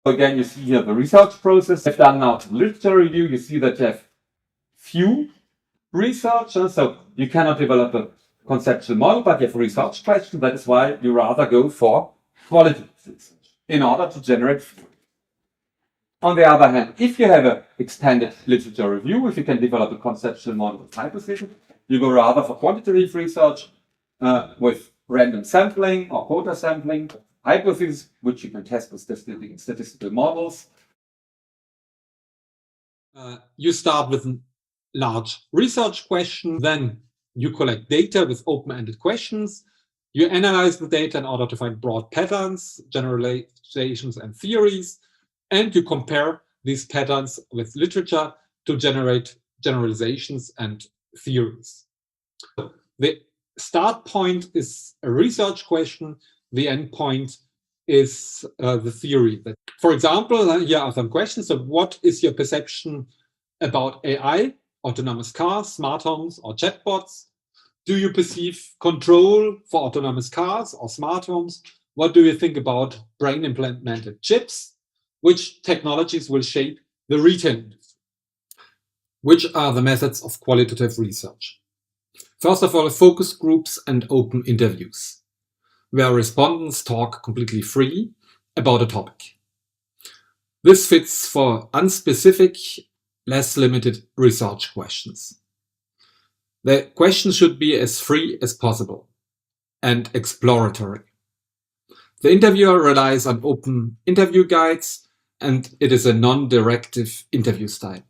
Again, you see here the research process. I've done now literature review. You see that you have few researchers, so you cannot develop a conceptual model, but you have a research question. That is why you rather go for qualitative research in order to generate theory. On the other hand, if you have an extended literature review, if you can develop a conceptual model of hypothesis, you go rather for quantitative research with random sampling or quota sampling, hypotheses, which you can test with statistical models. You start with a large research question, then you collect data with open-ended questions. You analyze the data in order to find broad patterns, generalizations, and theories, and you compare these patterns with literature to generate generalizations and theories. The start point is a research question. The end point is the theory. For example, here are some questions. So what is your perception about AI, autonomous cars, smart homes, or chatbots? Do you perceive control for autonomous cars or smart homes? What do you think about brain-implanted chips? Which technologies will shape the retail industry? Which are the methods of qualitative research? First of all, focus groups and open interviews, where respondents talk completely free about a topic. This fits for unspecific, less limited research questions. The questions should be as free as possible and exploratory. The interviewer relies on open interview guides, and it is a non-directive interview style.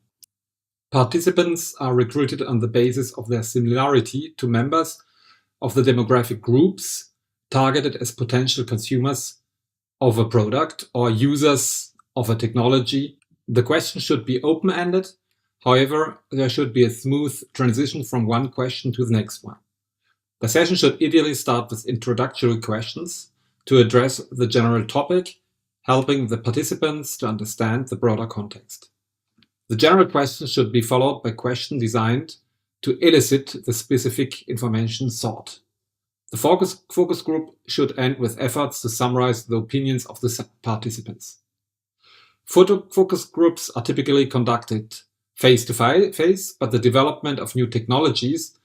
Participants are recruited on the basis of their similarity to members of the demographic groups targeted as potential consumers of a product or users of a technology. The question should be open-ended. However, there should be a smooth transition from one question to the next one. The session should ideally start with introductory questions to address the general topic, helping the participants to understand the broader context. The general question should be followed by questions designed to elicit the specific information sought. The focus group should end with efforts to summarize the opinions of the participants. Focus groups are typically conducted face-to-face, but the development of new technologies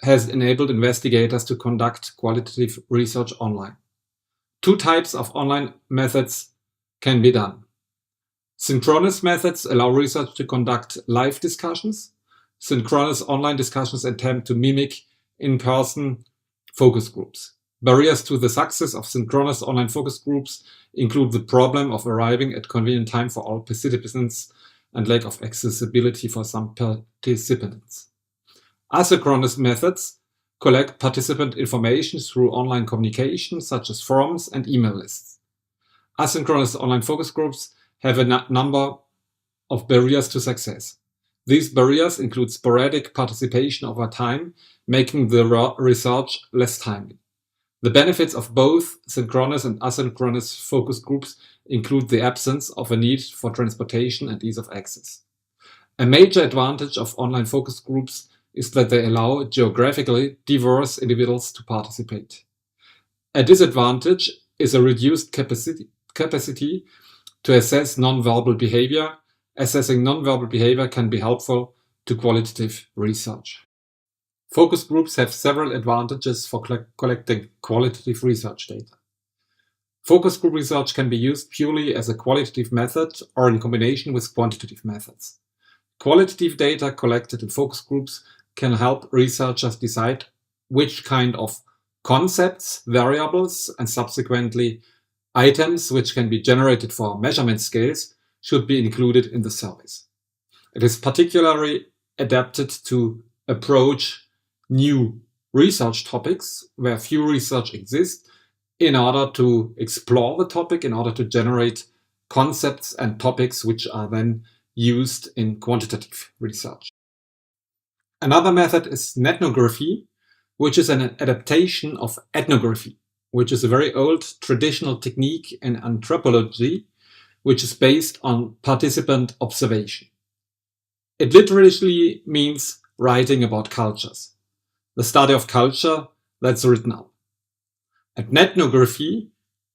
has enabled investigators to conduct qualitative research online. Two types of online methods can be done. Synchronous methods allow research to conduct live discussions. Synchronous online discussions attempt to mimic in-person focus groups. Barriers to the success of synchronous online focus groups include the problem of arriving at convenient time for all participants and lack of accessibility for some participants. Asynchronous methods collect participant information through online communication, such as forums and email lists. Asynchronous online focus groups have a number of barriers to success. These barriers include sporadic participation over time, making the research less timely. The benefits of both synchronous and asynchronous focus groups include the absence of a need for transportation and ease of access. A major advantage of online focus groups is that they allow geographically diverse individuals to participate. A disadvantage is a reduced capacity to assess nonverbal behavior. Assessing nonverbal behavior can be helpful to qualitative research. Focus groups have several advantages for collecting qualitative research data. Focus group research can be used purely as a qualitative method or in combination with quantitative methods. Qualitative data collected in focus groups can help researchers decide which kind of concepts, variables, and subsequently items which can be generated for measurement scales should be included in the surveys. It is particularly adapted to approach new research topics where few research exists in order to explore the topic, in order to generate concepts and topics which are then used in quantitative research. Another method is nethnography, which is an adaptation of ethnography, which is a very old traditional technique in anthropology, which is based on participant observation. It literally means writing about cultures, the study of culture that's written up. And ethnography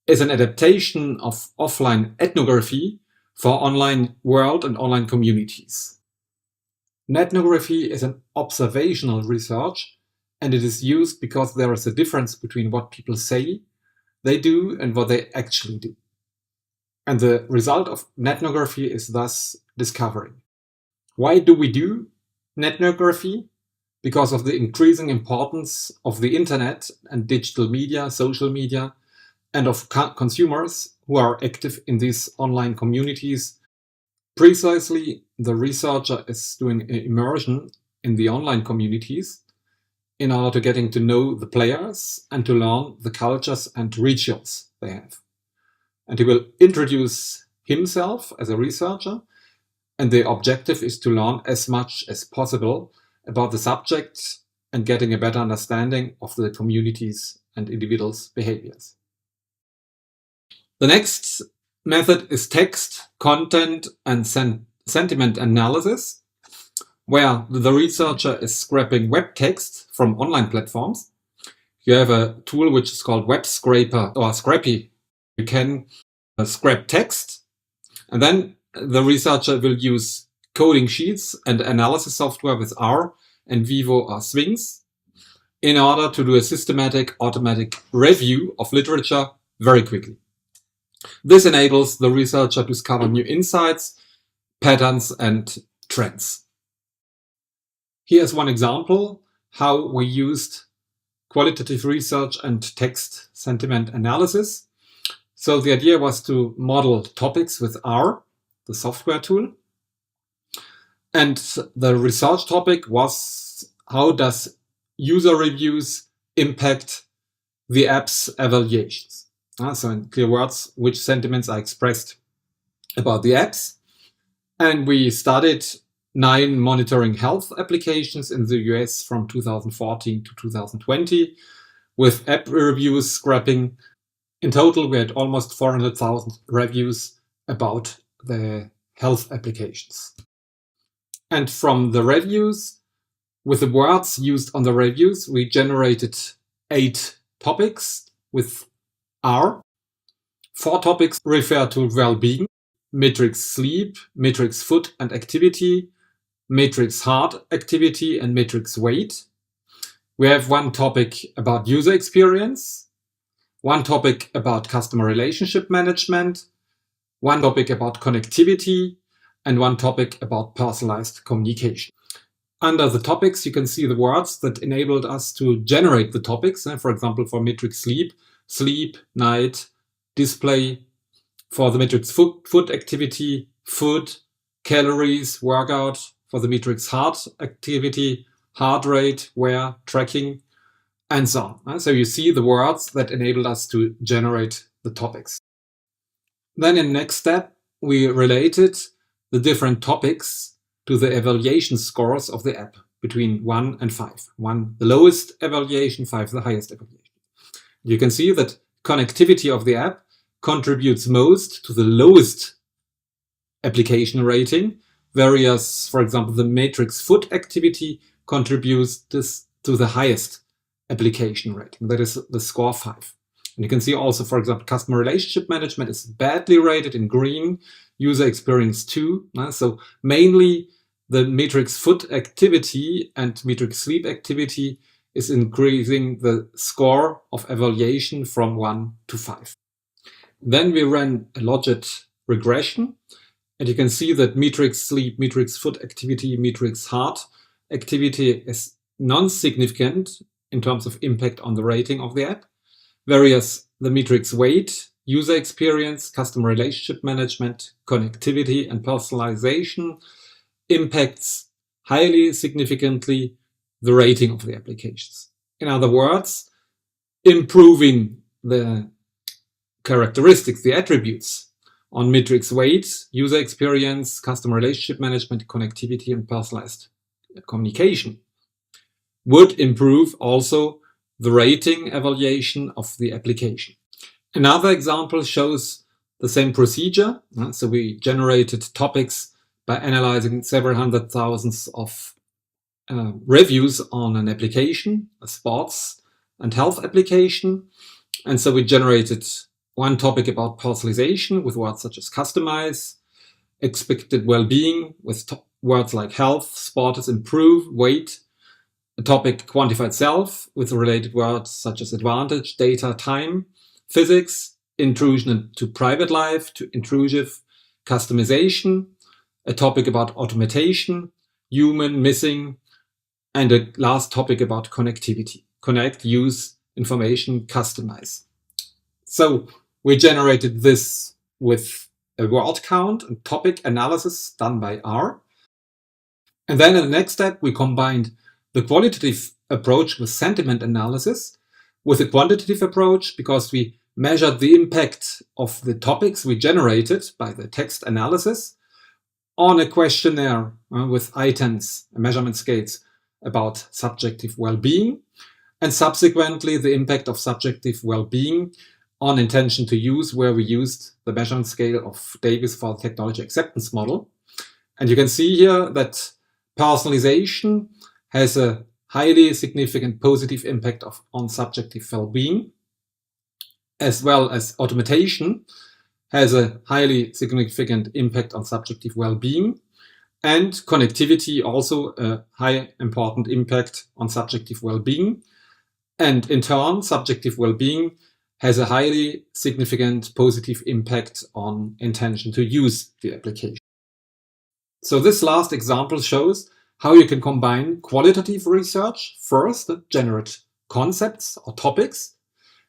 is an adaptation of offline ethnography for online world and online communities. Ethnography is an observational research, and it is used because there is a difference between what people say they do and what they actually do. And the result of ethnography is thus discovery. Why do we do ethnography? Because of the increasing importance of the internet and digital media, social media, and of consumers who are active in these online communities. Precisely, the researcher is doing an immersion in the online communities in order to getting to know the players and to learn the cultures and rituals they have. And he will introduce himself as a researcher, and the objective is to learn as much as possible about the subject and getting a better understanding of the communities and individuals' behaviors. The next method is text, content, and sentiment analysis, where the researcher is scraping web text from online platforms. You have a tool which is called Web Scraper or Scrappy. You can scrap text, and then the researcher will use coding sheets and analysis software with R and Vivo or Swings in order to do a systematic automatic review of literature very quickly. This enables the researcher to discover new insights, patterns, and trends. Here's one example how we used qualitative research and text sentiment analysis. So the idea was to model topics with R, the software tool. And the research topic was, how does user reviews impact the app's evaluations? So in clear words, which sentiments are expressed about the apps. And we studied 9 monitoring health applications in the US from 2014 to 2020 with app reviews scrapping. In total, we had almost 400,000 reviews about the health applications. And from the reviews, with the words used on the reviews, we generated 8 topics with R. 4 topics refer to well-being, matrix sleep, matrix food and activity, matrix heart activity, and matrix weight. We have 1 topic about user experience, 1 topic about customer relationship management, 1 topic about connectivity, and 1 topic about personalized communication. Under the topics, you can see the words that enabled us to generate the topics. For example, for matrix sleep, sleep, night, display. For the matrix food activity, food, calories, workout. For the matrix heart activity, heart rate, wear, tracking, and so on. So you see the words that enabled us to generate the topics. Then in the next step, we related the different topics to the evaluation scores of the app between 1 and 5. 1 the lowest evaluation, 5 the highest evaluation. You can see that connectivity of the app contributes most to the lowest application rating, whereas, for example, the matrix food activity contributes to the highest application rating. That is the score 5. And you can see also, for example, customer relationship management is badly rated in green, user experience 2. So mainly the matrix food activity and matrix sleep activity is increasing the score of evaluation from 1 to 5. Then we ran a logit regression, and you can see that matrix sleep, matrix food activity, matrix heart activity is non-significant in terms of impact on the rating of the app, whereas the matrix weight, user experience, customer relationship management, connectivity, and personalization impacts highly significantly the rating of the applications. In other words, improving the characteristics, the attributes on matrix weight, user experience, customer relationship management, connectivity, and personalized communication would improve also the rating evaluation of the application. Another example shows the same procedure. So we generated topics by analyzing several hundred thousands of reviews on an application, a sports and health application. And so we generated one topic about personalization with words such as customize, expected well-being with words like health, status, improve, weight, a topic quantified self with related words such as advantage, data, time, physics, intrusion into private life, to intrusive, customization, a topic about automation, human, missing, and a last topic about connectivity. Connect, use, information, customize. So we generated this with a word count and topic analysis done by R. And then in the next step, we combined the qualitative approach with sentiment analysis with a quantitative approach because we measured the impact of the topics we generated by the text analysis on a questionnaire with items, measurement scales about subjective well-being, and subsequently the impact of subjective well-being on intention to use, where we used the measurement scale of Davis for the technology acceptance model. And you can see here that personalization has a highly significant positive impact on subjective well-being, as well as automation has a highly significant impact on subjective well-being, and connectivity also a high important impact on subjective well-being. And in turn, subjective well-being has a highly significant positive impact on intention to use the application. So this last example shows how you can combine qualitative research first that generate concepts or topics,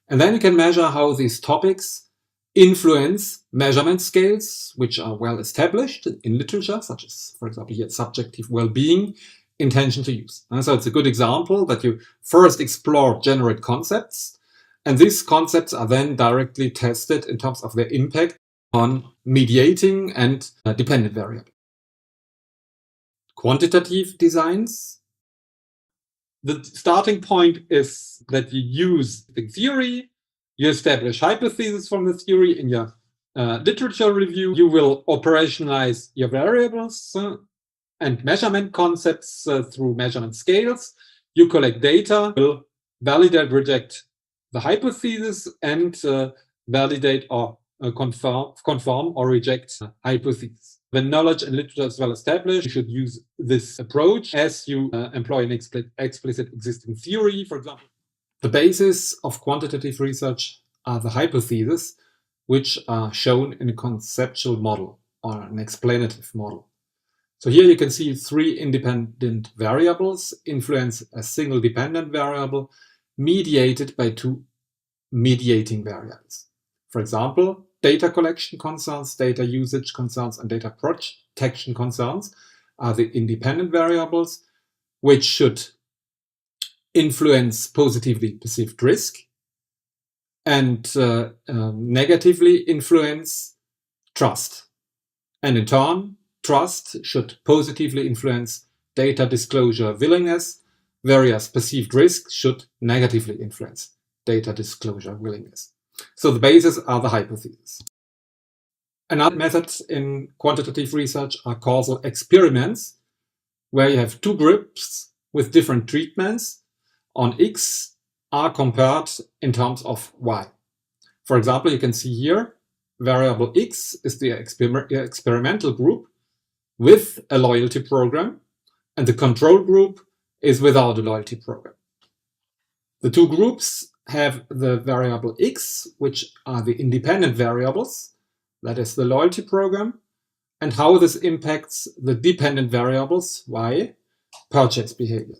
and then you can measure how these topics influence measurement scales, which are well established in literature, such as, for example, here, subjective well-being, intention to use. And so it's a good example that you first explore, generate concepts, and these concepts are then directly tested in terms of their impact on mediating and dependent variable. Quantitative designs. The starting point is that you use the theory, you establish hypotheses from the theory in your literature review, you will operationalize your variables and measurement concepts through measurement scales, you collect data, will validate, reject the hypothesis, and validate or confirm or reject hypotheses. When knowledge and literature is well established, you should use this approach as you employ an explicit existing theory, for example. The basis of quantitative research are the hypotheses, which are shown in a conceptual model or an explanative model. So here you can see 3 independent variables influence a single dependent variable mediated by 2 mediating variables. For example, data collection concerns, data usage concerns, and data protection concerns are the independent variables which should influence positively perceived risk and negatively influence trust. And in turn, trust should positively influence data disclosure willingness, whereas perceived risk should negatively influence data disclosure willingness. So the basis are the hypotheses. Another method in quantitative research are causal experiments, where you have 2 groups with different treatments on X are compared in terms of Y. For example, you can see here, variable X is the experimental group with a loyalty program, and the control group is without a loyalty program. The 2 groups have the variable X, which are the independent variables, that is the loyalty program, and how this impacts the dependent variables, Y, purchase behavior.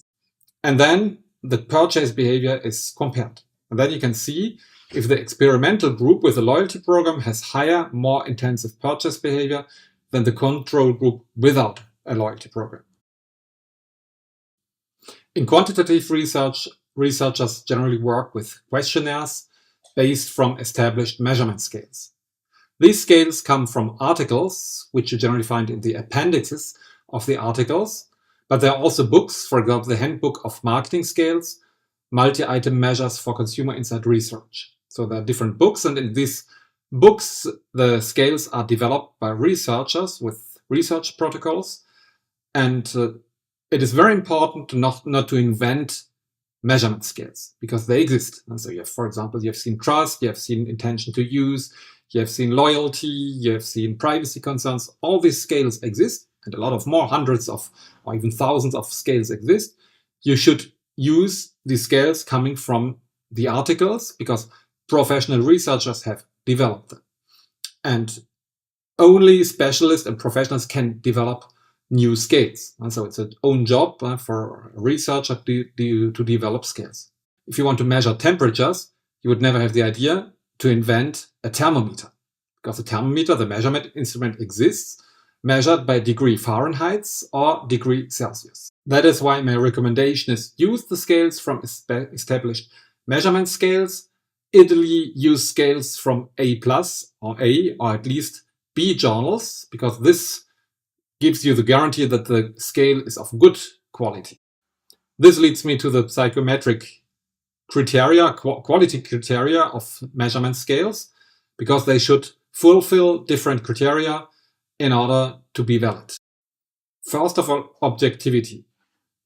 And then the purchase behavior is compared. And then you can see if the experimental group with a loyalty program has higher, more intensive purchase behavior than the control group without a loyalty program. In quantitative research, researchers generally work with questionnaires based from established measurement scales. These scales come from articles, which you generally find in the appendixes of the articles, but there are also books, for example, the Handbook of Marketing Scales, Multi-Item Measures for Consumer Insight Research. So there are different books, and in these books, the scales are developed by researchers with research protocols, and it is very important to not to invent measurement scales because they exist. And so you have, for example, you have seen trust, you have seen intention to use, you have seen loyalty, you have seen privacy concerns. All these scales exist, and a lot of more, hundreds of or even thousands of scales exist. You should use these scales coming from the articles because professional researchers have developed them. And only specialists and professionals can develop new scales. And so it's an own job for a researcher to develop scales. If you want to measure temperatures, you would never have the idea to invent a thermometer, because the thermometer, the measurement instrument, exists, measured by degree Fahrenheit or degree Celsius. That is why my recommendation is use the scales from established measurement scales. Ideally use scales from A+ or at least B journals, because this gives you the guarantee that the scale is of good quality. This leads me to the psychometric criteria, quality criteria of measurement scales, because they should fulfill different criteria in order to be valid. First of all, objectivity.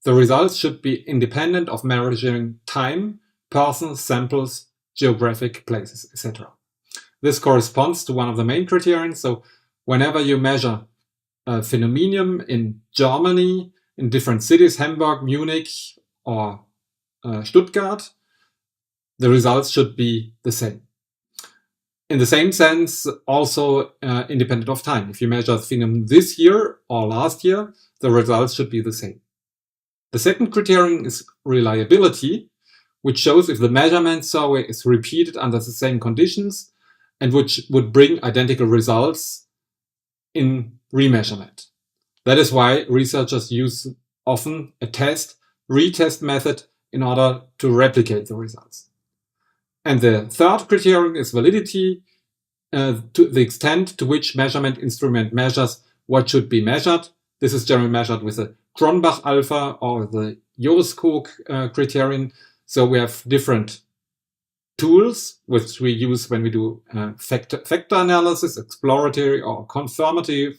The results should be independent of measuring time, persons, samples, geographic places, etc. This corresponds to one of the main criterion. So whenever you measure a phenomenon in Germany, in different cities, Hamburg, Munich, or Stuttgart, the results should be the same. In the same sense, also independent of time. If you measure the phenomenon this year or last year, the results should be the same. The second criterion is reliability, which shows if the measurement survey is repeated under the same conditions and which would bring identical results in remeasurement. That is why researchers use often a retest method in order to replicate the results. And the third criterion is validity, to the extent to which measurement instrument measures what should be measured. This is generally measured with a Cronbach alpha or the Joris-Koch criterion. So we have different tools which we use when we do factor analysis, exploratory or confirmatory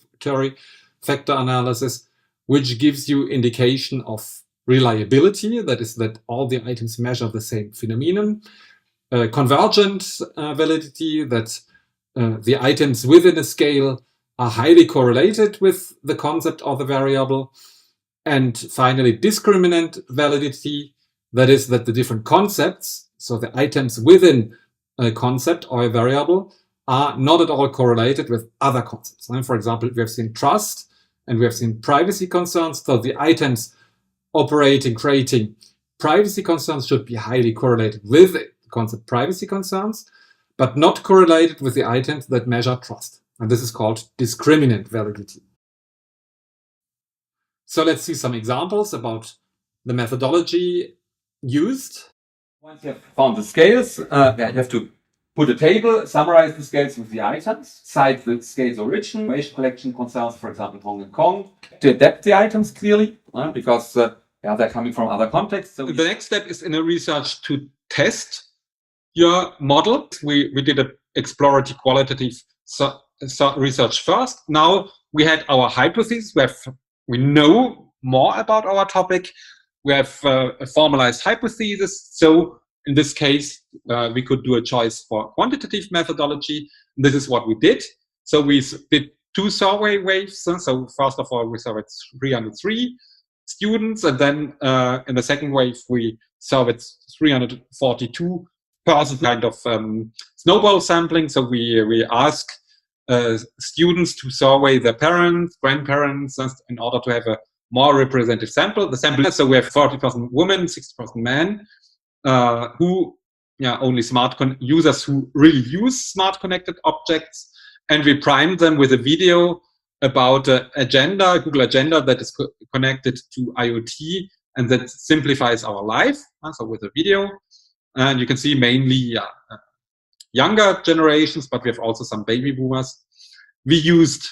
factor analysis, which gives you indication of reliability, that is that all the items measure the same phenomenon. Convergent validity, that the items within a scale are highly correlated with the concept or the variable. And finally, discriminant validity, that is that the different concepts, so the items within a concept or a variable, are not at all correlated with other concepts. And for example, we have seen trust and we have seen privacy concerns. So the items creating privacy concerns should be highly correlated with the concept privacy concerns, but not correlated with the items that measure trust. And this is called discriminant validity. So let's see some examples about the methodology used. Once you have found the scales, you have to put a table, summarize the scales with the items, cite the scales origin, information collection concerns, for example, Hong Kong, to adapt the items clearly, because they're coming from other contexts. So the next step is in a research to test your model. We did an exploratory qualitative research first. Now we had our hypothesis. We know more about our topic. We have a formalized hypothesis. So in this case, we could do a choice for quantitative methodology. This is what we did. So we did 2 survey waves. So first of all, we surveyed 303 students. And then in the second wave, we surveyed 342 persons, kind of snowball sampling. So we asked students to survey their parents, grandparents, in order to have a more representative sample. The sample, so we have 40% women, 60% men, who only users who really use smart connected objects, and we primed them with a video about agenda, Google Agenda, that is connected to IoT and that simplifies our life. So with a video, and you can see mainly younger generations, but we have also some baby boomers. We used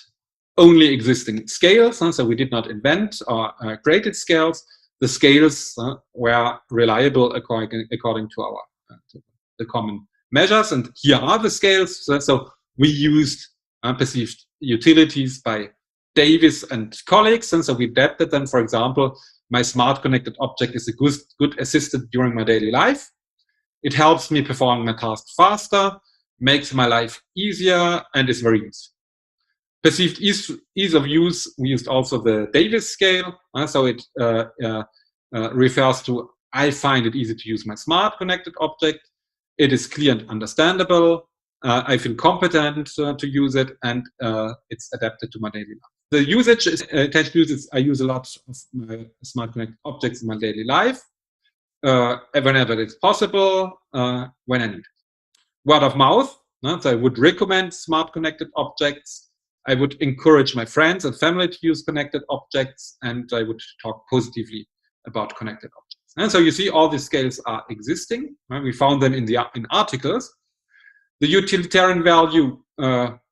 only existing scales, so we did not invent or created scales. The scales were reliable according to our the common measures, and here are the scales. So we used perceived utilities by Davis and colleagues, and so we adapted them. For example, my smart connected object is a good assistant during my daily life. It helps me perform my tasks faster, makes my life easier, and is very useful. Perceived ease of use, we used also the Davis scale. So it refers to, I find it easy to use my smart connected object. It is clear and understandable. I feel competent to use it, and it's adapted to my daily life. The usage is attached usage. I use a lot of my smart connected objects in my daily life, whenever it's possible, when I need it. Word of mouth. So I would recommend smart connected objects. I would encourage my friends and family to use connected objects, and I would talk positively about connected objects. And so you see all these scales are existing. We found them in articles. The utilitarian value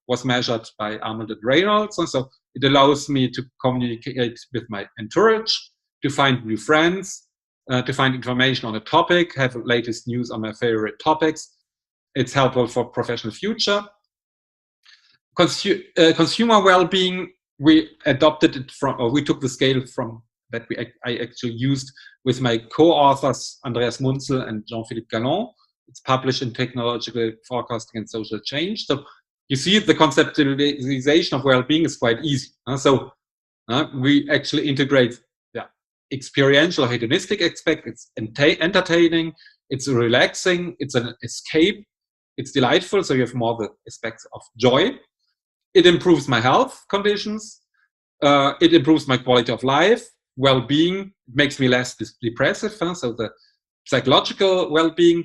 was measured by Arnold and Reynolds, and so it allows me to communicate with my entourage, to find new friends, to find information on a topic, have latest news on my favorite topics. It's helpful for professional future. Consumer well-being, we adopted it from, or we took the scale from that I actually used with my co-authors Andreas Munzel and Jean-Philippe Gallon. It's published in Technological Forecasting and Social Change. So you see the conceptualization of well-being is quite easy. So we actually integrate experiential hedonistic aspect. It's entertaining, it's relaxing, it's an escape, it's delightful. So you have more the aspects of joy. It improves my health conditions. It improves my quality of life, well-being. It makes me less depressive. So the psychological well-being.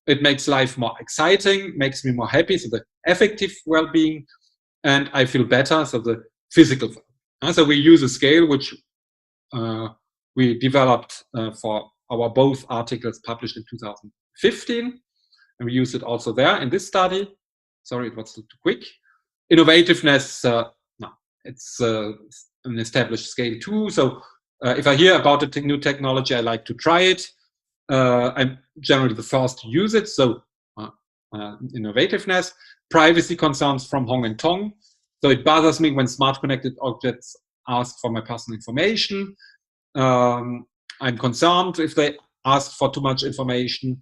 It makes life more exciting, makes me more happy. So the affective well-being, and I feel better. So the physical. So we use a scale which we developed for our both articles published in 2015, and we use it also there in this study. Sorry, it was too quick. Innovativeness, no, it's an established scale too. So if I hear about a new technology, I like to try it. I'm generally the first to use it. So innovativeness, privacy concerns from Hong and Tong. So it bothers me when smart connected objects ask for my personal information. I'm concerned if they ask for too much information.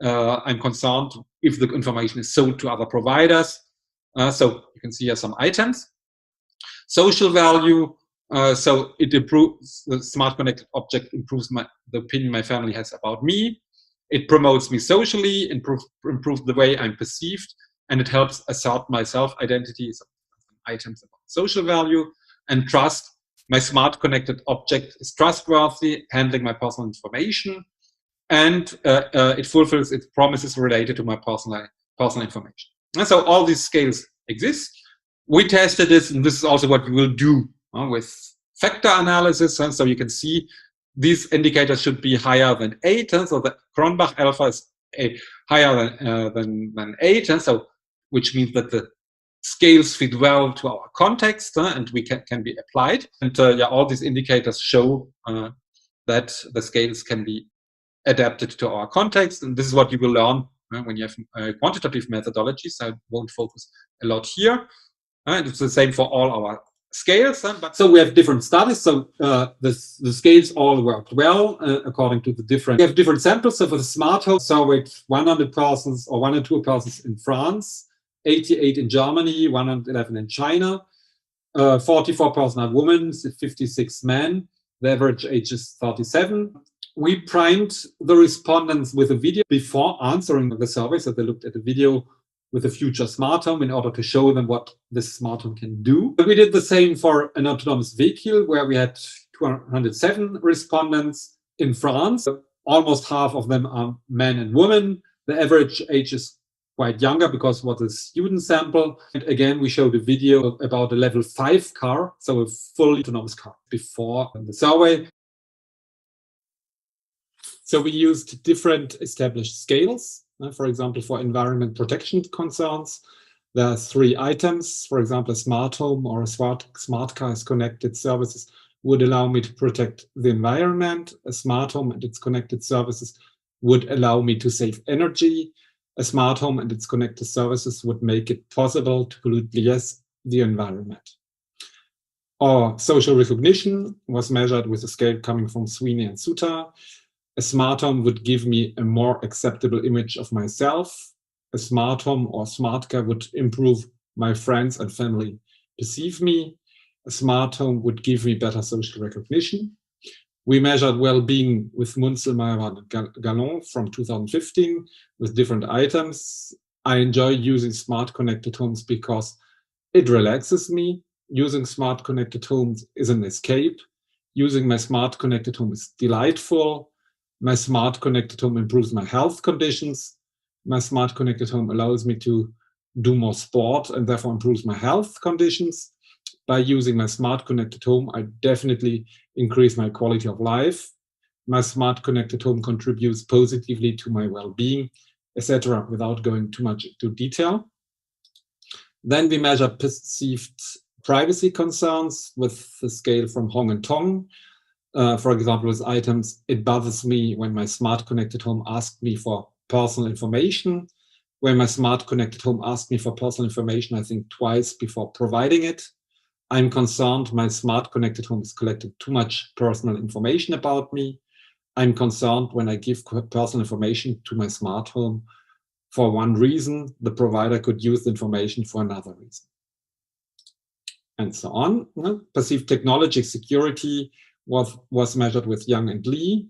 I'm concerned if the information is sold to other providers. So you can see here some items. Social value. So it improves, the smart connected object improves the opinion my family has about me. It promotes me socially, improves the way I'm perceived, and it helps assert my self-identity. So items about social value. And trust. My smart connected object is trustworthy, handling my personal information, and it fulfills its promises related to my personal information. And so all these scales exist. We tested this, and this is also what we will do with factor analysis. And so you can see these indicators should be higher than 8. And so the Cronbach alpha is higher than 8. And so, which means that the scales fit well to our context, and we can be applied. And all these indicators show that the scales can be adapted to our context. And this is what you will learn when you have quantitative methodologies. I won't focus a lot here. And it's the same for all our scales. But so we have different studies. So the scales all worked well according to the different. We have different samples. So for the smart home, so with 100 persons or 102 persons in France, 88 in Germany, 111 in China, 44 persons are women, 56 men. The average age is 37. We primed the respondents with a video before answering the survey. So they looked at the video with a future smart home in order to show them what this smart home can do. We did the same for an autonomous vehicle where we had 207 respondents in France. Almost half of them are men and women. The average age is quite younger because it was a student sample. And again, we showed a video about a level 5 car, so a fully autonomous car before the survey. So we used different established scales. For example, for environment protection concerns, there are 3 items. For example, a smart home or a smart car's connected services would allow me to protect the environment. A smart home and its connected services would allow me to save energy. A smart home and its connected services would make it possible to pollute less the environment. Or social recognition was measured with a scale coming from Sweeney and Suter. A smart home would give me a more acceptable image of myself. A smart home or smart car would improve my friends and family perceive me. A smart home would give me better social recognition. We measured well-being with Munzelmeier and Gallon from 2015 with different items. I enjoy using smart connected homes because it relaxes me. Using smart connected homes is an escape. Using my smart connected home is delightful. My smart connected home improves my health conditions. My smart connected home allows me to do more sport and therefore improves my health conditions. By using my smart connected home, I definitely increase my quality of life. My smart connected home contributes positively to my well-being, etc., without going too much into detail. Then we measure perceived privacy concerns with the scale from Hong and Tong. For example, with items, it bothers me when my smart connected home asks me for personal information. When my smart connected home asks me for personal information, I think twice before providing it. I'm concerned my smart connected home is collecting too much personal information about me. I'm concerned when I give personal information to my smart home for one reason, the provider could use the information for another reason. And so on. Perceived technology security was measured with Young and Lee.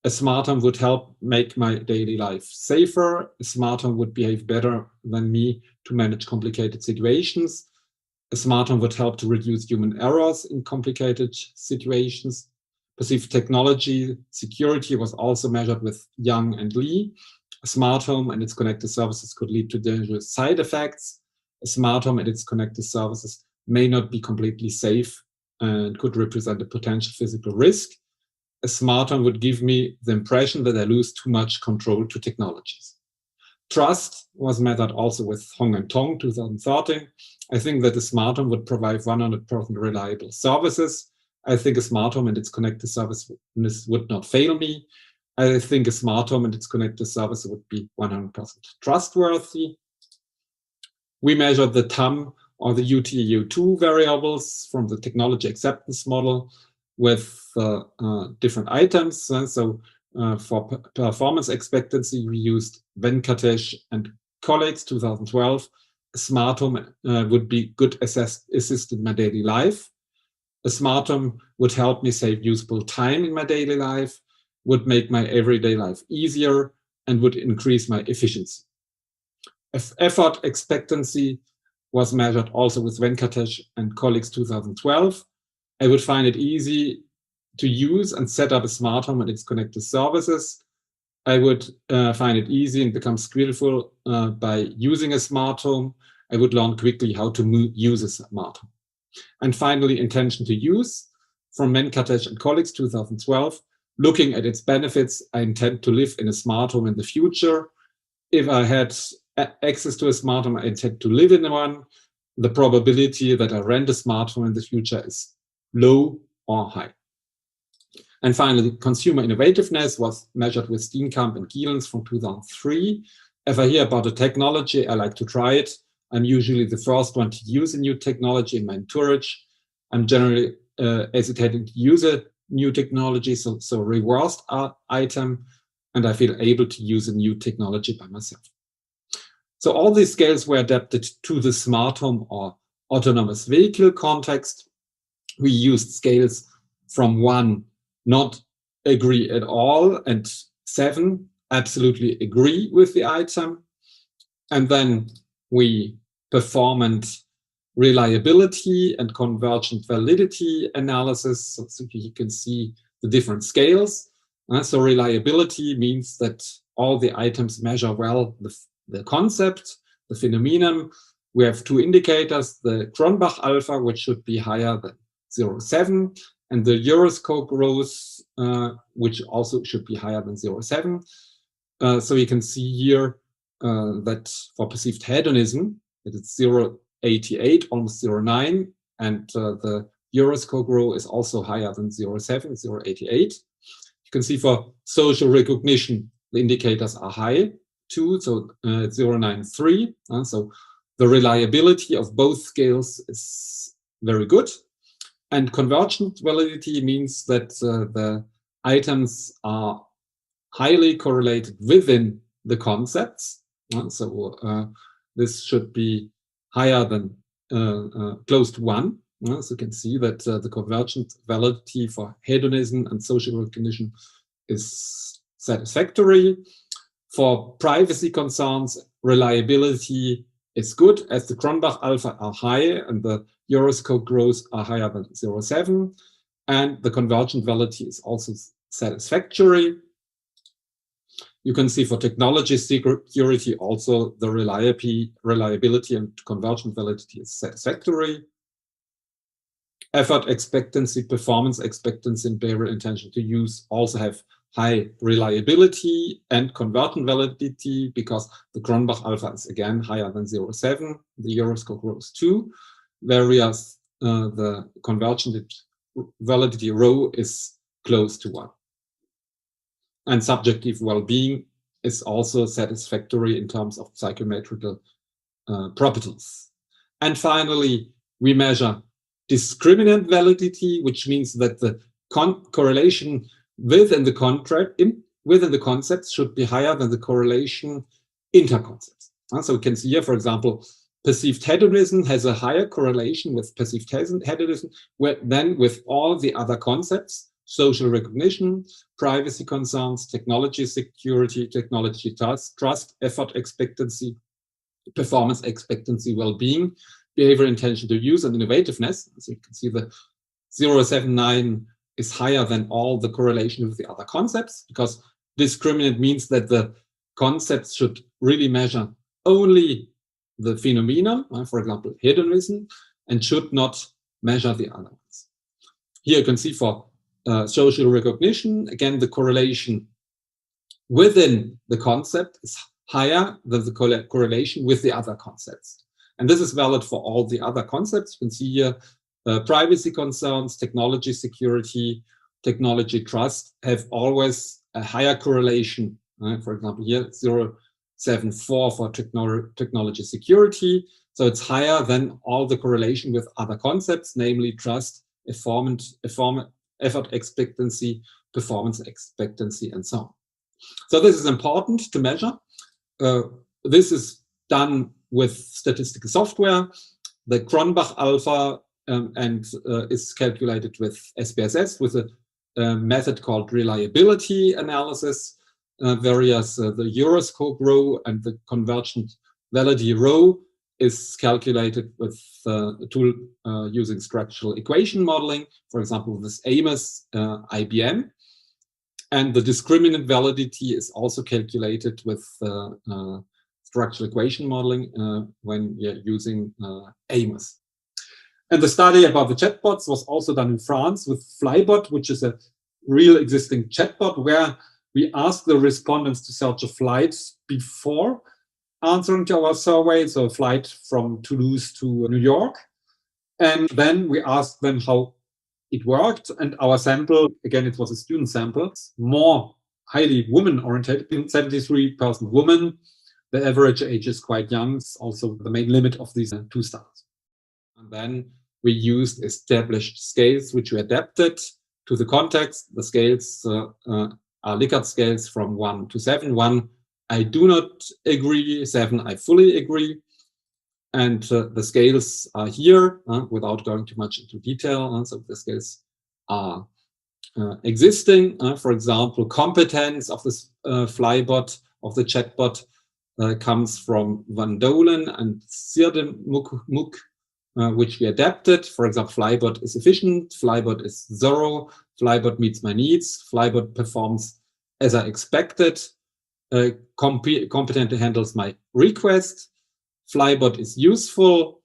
A smart home would help make my daily life safer. A smart home would behave better than me to manage complicated situations. A smart home would help to reduce human errors in complicated situations. Perceived technology security was also measured with Young and Lee. A smart home and its connected services could lead to dangerous side effects. A smart home and its connected services may not be completely safe and could represent a potential physical risk. A smart home would give me the impression that I lose too much control to technologies. Trust was measured also with Hong and Tong, 2013. I think that a smart home would provide 100% reliable services. I think a smart home and its connected service would not fail me. I think a smart home and its connected service would be 100% trustworthy. We measured the TAM or the UTU2 variables from the technology acceptance model with different items. So for performance expectancy, we used Venkatesh and colleagues, 2012. A smart home would be good assist in my daily life. A smart home would help me save usable time in my daily life, would make my everyday life easier, and would increase my efficiency. Effort expectancy was measured also with Venkatesh and colleagues, 2012. I would find it easy to use and set up a smart home and its connected services. I would find it easy and become skillful by using a smart home. I would learn quickly how to use a smart home. And finally, intention to use from Venkatesh and colleagues, 2012. Looking at its benefits, I intend to live in a smart home in the future. If I had access to a smart home, I intend to live in one. The probability that I rent a smart home in the future is low or high. And finally, consumer innovativeness was measured with Steenkamp and Gielens from 2003. If I hear about a technology, I like to try it. I'm usually the first one to use a new technology in my entourage. I'm generally hesitating to use a new technology, so reversed item, and I feel able to use a new technology by myself. So all these scales were adapted to the smart home or autonomous vehicle context. We used scales from 1, not agree at all, and 7, absolutely agree with the item. And then we performed reliability and convergent validity analysis. So you can see the different scales. So reliability means that all the items measure well the concept, the phenomenon. We have 2 indicators, the Cronbach alpha, which should be higher than 0.7, and the Euroscope growth, which also should be higher than 0.7. So you can see here that for perceived hedonism, that it's 0.88, almost 0.9, and the Euroscope growth is also higher than 0.7, 0.88. You can see for social recognition, the indicators are high too, so 0.93. So the reliability of both scales is very good. And convergent validity means that the items are highly correlated within the concepts. So this should be higher than close to 1. So you can see that the convergent validity for hedonism and social recognition is satisfactory. For privacy concerns, reliability is good, as the Cronbach alpha are high and the Euroscope growth are higher than 0.7. And the convergent validity is also satisfactory. You can see for technology security also the reliability and convergent validity is satisfactory. Effort expectancy, performance expectancy, and behavioral intention to use also have high reliability and convergent validity, because the Cronbach alpha is again higher than 0.7. The Euroscope grows 2, whereas the convergent validity rho is close to 1. And subjective well-being is also satisfactory in terms of psychometrical properties. And finally, we measure discriminant validity, which means that the correlation within the concepts should be higher than the correlation interconcepts. So we can see here, for example, perceived hedonism has a higher correlation with perceived hedonism than with all the other concepts: social recognition, privacy concerns, technology security, technology trust, effort expectancy, performance expectancy, well-being, behavior intention to use, and innovativeness. So you can see the 0.79 is higher than all the correlation with the other concepts, because discriminant means that the concepts should really measure only the phenomenon, for example, hedonism, and should not measure the other ones. Here you can see for social recognition, again, the correlation within the concept is higher than the correlation with the other concepts. And this is valid for all the other concepts. You can see here privacy concerns, technology security, technology trust have always a higher correlation. For example, here 0.74 for technology security. So it's higher than all the correlation with other concepts, namely trust, effort expectancy, performance expectancy, and so on. So this is important to measure. This is done with statistical software. The Cronbach alpha is calculated with SPSS with a method called reliability analysis, whereas the Euroscope rho and the convergent validity rho is calculated with a tool using structural equation modeling, for example, this Amos IBM. And the discriminant validity is also calculated with structural equation modeling when you're using Amos. And the study about the chatbots was also done in France with Flybot, which is a real existing chatbot where we ask the respondents to search a flight before answering to our survey, so a flight from Toulouse to New York. And then we asked them how it worked. And our sample, again, it was a student sample, more highly woman-oriented, 73% woman. The average age is quite young. It's also the main limit of these 2 stars. And then we used established scales, which we adapted to the context. The scales are Likert scales from 1 to 7. 1, I do not agree. 7, I fully agree. And the scales are here without going too much into detail. So the scales are existing. For example, competence of this Flybot, of the chatbot, comes from Van Dolen and Sirdemuk, which we adapted. For example, Flybot is efficient, Flybot is thorough, Flybot meets my needs, Flybot performs as I expected, competently handles my request, Flybot is useful.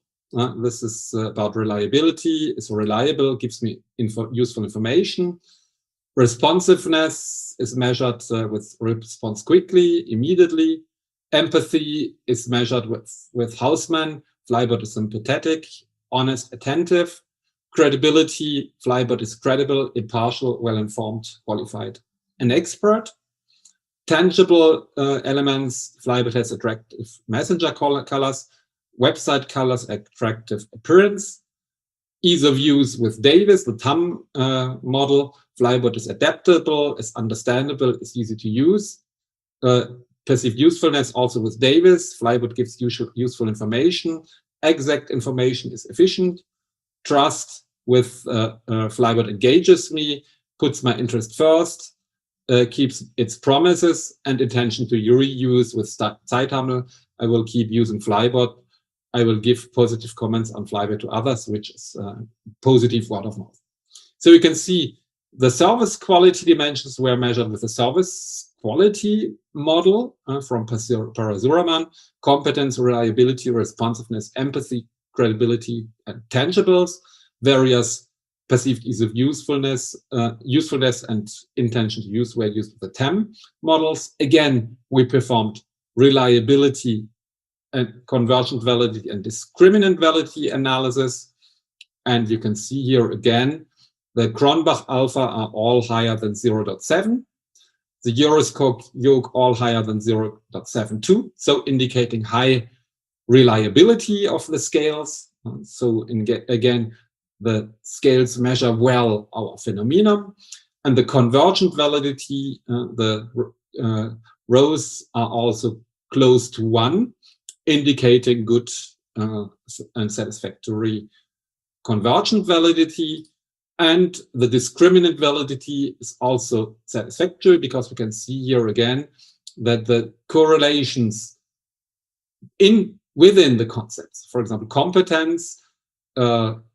This is about reliability, it's reliable, gives me useful information. Responsiveness is measured with response quickly, immediately. Empathy is measured with Hausmann. Flybot is sympathetic, honest, attentive. Credibility, Flybot is credible, impartial, well-informed, qualified, and expert. Tangible elements, Flybot has attractive messenger colors, website colors, attractive appearance. ease of use with Davis, the TAM model. Flybot is adaptable, is understandable, is easy to use. Perceived usefulness also with Davis. Flybot gives useful information. Exact information is efficient. Trust with Flybot engages me, puts my interest first, keeps its promises and intention to reuse with Zeithammel. I will keep using Flybot. I will give positive comments on Flybot to others, which is positive word of mouth. So you can see the service quality dimensions were measured with the service quality model from Parasuraman: competence, reliability, responsiveness, empathy, credibility, and tangibles. Various perceived ease of usefulness and intention to use were used with the TAM models. Again, we performed reliability and convergent validity and discriminant validity analysis. And you can see here again, the Cronbach alpha are all higher than 0.7. The Euroscope yoke all higher than 0.72. So indicating high reliability of the scales. So again, the scales measure well our phenomenon. And the convergent validity, the rows are also close to 1, indicating good and satisfactory convergent validity. And the discriminant validity is also satisfactory, because we can see here again that the correlations within the concepts, for example, competence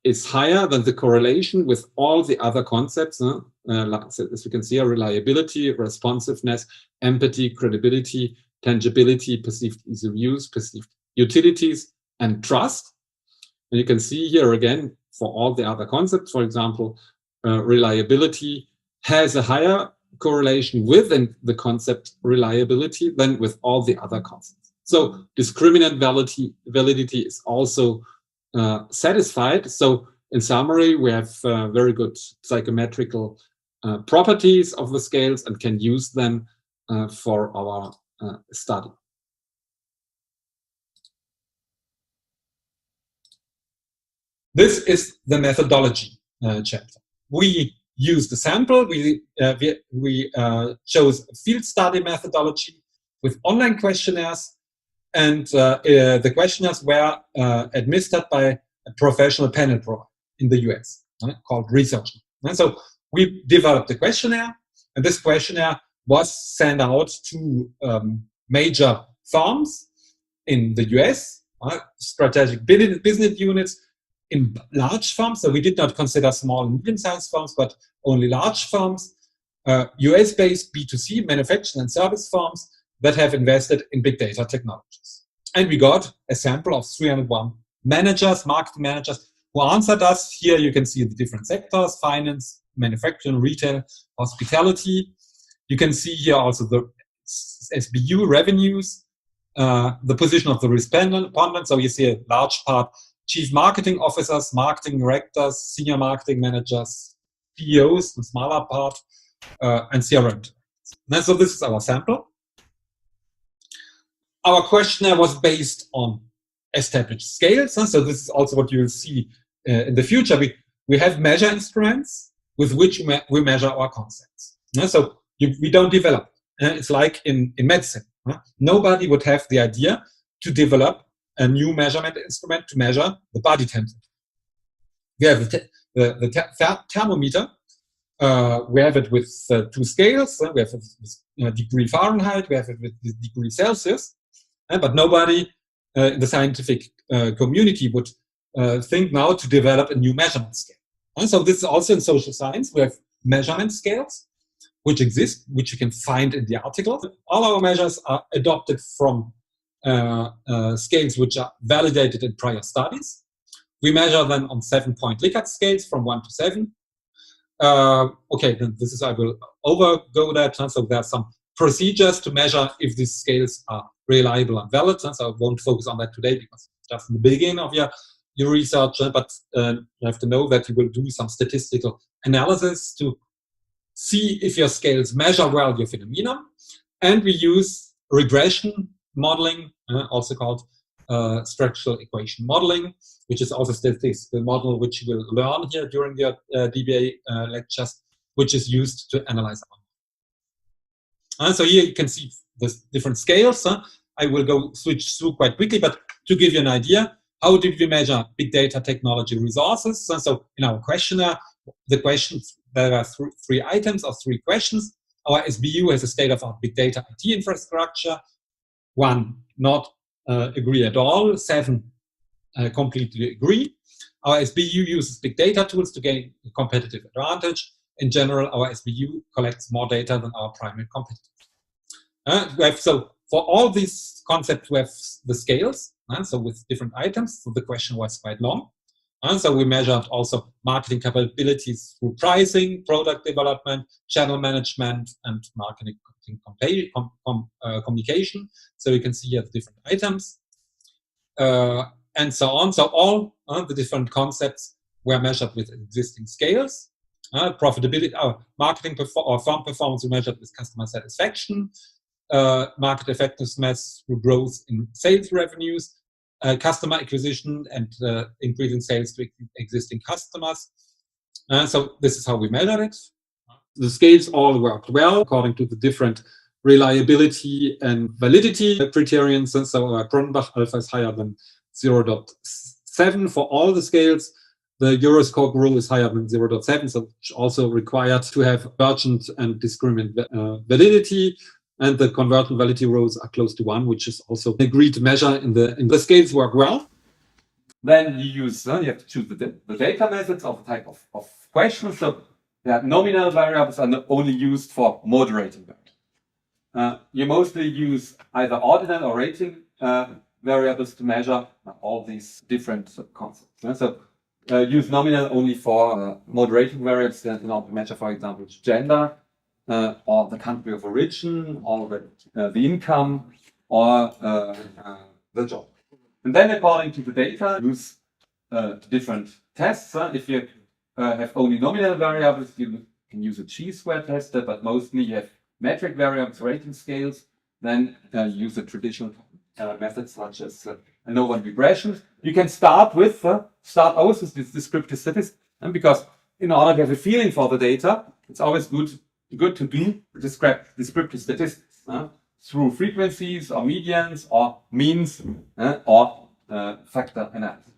is higher than the correlation with all the other concepts. As we can see, reliability, responsiveness, empathy, credibility, tangibility, perceived ease of use, perceived utilities, and trust. And you can see here again, for all the other concepts, for example, reliability has a higher correlation within the concept reliability than with all the other concepts. So discriminant validity is also satisfied. So in summary, we have very good psychometrical properties of the scales and can use them for our study. This is the methodology chapter. We used the sample. We chose a field study methodology with online questionnaires, and the questionnaires were administered by a professional panel provider in the US called Research. And so we developed a questionnaire, and this questionnaire was sent out to major firms in the US, strategic business units, in large firms. So we did not consider small and medium-sized firms, but only large firms, US-based B2C manufacturing and service firms that have invested in big data technologies. And we got a sample of 301 managers, marketing managers, who answered us. Here you can see the different sectors: finance, manufacturing, retail, hospitality. You can see here also the SBU revenues, the position of the respondent. So you see a large part: chief marketing officers, marketing directors, senior marketing managers, PEOs, the smaller part, and CRM. And so this is our sample. Our questionnaire was based on established scales. So this is also what you will see in the future. We have measure instruments with which we measure our concepts. So we don't develop. It's like in medicine. Nobody would have the idea to develop a new measurement instrument to measure the body temperature. We have the thermometer. We have it with 2 scales. We have it with degree Fahrenheit. We have it with degree Celsius. But nobody in the scientific community would think now to develop a new measurement scale. And so this is also in social science. We have measurement scales which exist, which you can find in the article. All our measures are adopted from scales which are validated in prior studies. We measure them on 7-point Likert scales from 1 to 7. Okay, then this is, I will overgo that. So there are some procedures to measure if these scales are reliable and valid. So I won't focus on that today because it's just in the beginning of your research. But you have to know that you will do some statistical analysis to see if your scales measure well your phenomenon. And we use regression modeling, also called structural equation modeling, which is also statistical model, which you will learn here during the DBA lectures, which is used to analyze our. So here you can see the different scales. I will switch through quite quickly, but to give you an idea, how did we measure big data technology resources? So in our questionnaire, the questions, there are three items or three questions. Our SBU has a state-of-art big data IT infrastructure. 1, not agree at all. 7, completely agree. Our SBU uses big data tools to gain a competitive advantage. In general, our SBU collects more data than our primary competitors. So for all these concepts, we have the scales, so with different items. So the question was quite long. So we measured also marketing capabilities through pricing, product development, channel management, and marketing communication. So you can see here the different items and so on. So all the different concepts were measured with existing scales. Profitability, marketing or firm performance we measured with customer satisfaction. Market effectiveness through growth in sales revenues, customer acquisition and increasing sales to existing customers. So this is how we measure it. The scales all worked well according to the different reliability and validity criterions. So our Cronbach alpha is higher than 0.7 for all the scales. The Euroscore rule is higher than 0.7, so it's also required to have urgent and discriminant validity. And the convergent validity rules are close to 1, which is also an agreed measure in the scales work well. Then you have to choose the data methods of the type of questions. So nominal variables are only used for moderating variables. You mostly use either ordinal or rating variables to measure all these different concepts. So use nominal only for moderating variables that not measure, for example, gender, or the country of origin, or the income, or the job. And then according to the data, use different tests. If you have only nominal variables, you can use a chi-square test, but mostly you have metric variables, rating scales, then use a traditional methods such as ANOVA regression. You can start out with this descriptive statistics, and because in order to have a feeling for the data, it's always good to do descriptive statistics through frequencies or medians or means or factor analysis.